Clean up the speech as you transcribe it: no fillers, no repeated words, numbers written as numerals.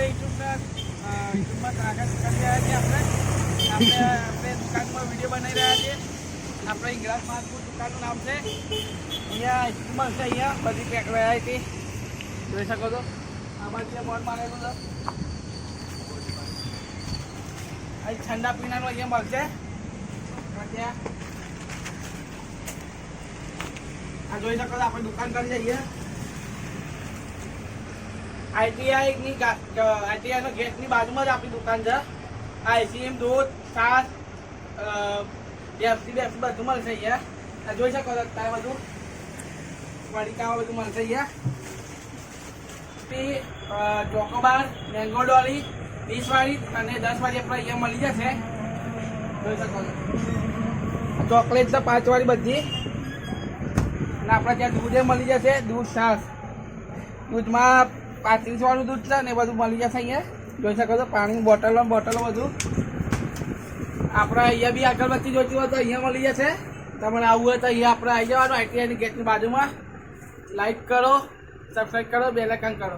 આપણે યુટ્યુબમાં કાગળ કરી રહ્યા છીએ. આપણે દુકાનમાં વિડીયો બનાવી રહ્યા છીએ. આપણે ઇંગ્રાજ ફાસ્ટફૂડ દુકાનનું નામ છે. અહીંયા આઈસ્ક્રીમ છે. અહીંયા બધી પેક વેરાયટી જોઈ શકો છો. આમાં જે બોર્ડ મારેલું છે અહીં ઠંડા પીણાનું અહીંયા મળશે. ત્યાં આ જોઈ શકો છો આપણે દુકાન કરી જઈએ. આઈટીઆઈનો ગેટની બાજુમાં જ આપણી દુકાન છે. આઈસ્ક્રીમ, દૂધ, છાશ, પેપ્સી બધું મળશે અહીંયા. આ જોઈ શકો છો અત્યારે બધું વડીકામાં બધું મળશે અહીંયા. ચોકોબાર, મેંગો ડોલી 20 વાળી અને 10 વાળી આપણે અહીંયા મળી જશે. જોઈ શકો છો ચોકલેટ છે 5 વાળી બધી. અને આપણે ત્યાં દૂધ મળી જશે. દૂધ, છાશ, દૂધમાં 35 વાળું દૂધ છે ને બધું મળી જશે અહીંયા. જોઈ શકો છો પાણીની બોટલો બધું. આપણે અહીંયા બી અગરબત્તી જોઈતી હોય તો અહીંયા મળી જશે. તમારે આવવું હોય તો અહીંયા આપણે આવી જવાનું. આઈટીઆઈની ગેટની બાજુમાં. લાઈક કરો, સબસ્ક્રાઈબ કરો, બેલ આઇકન કરો.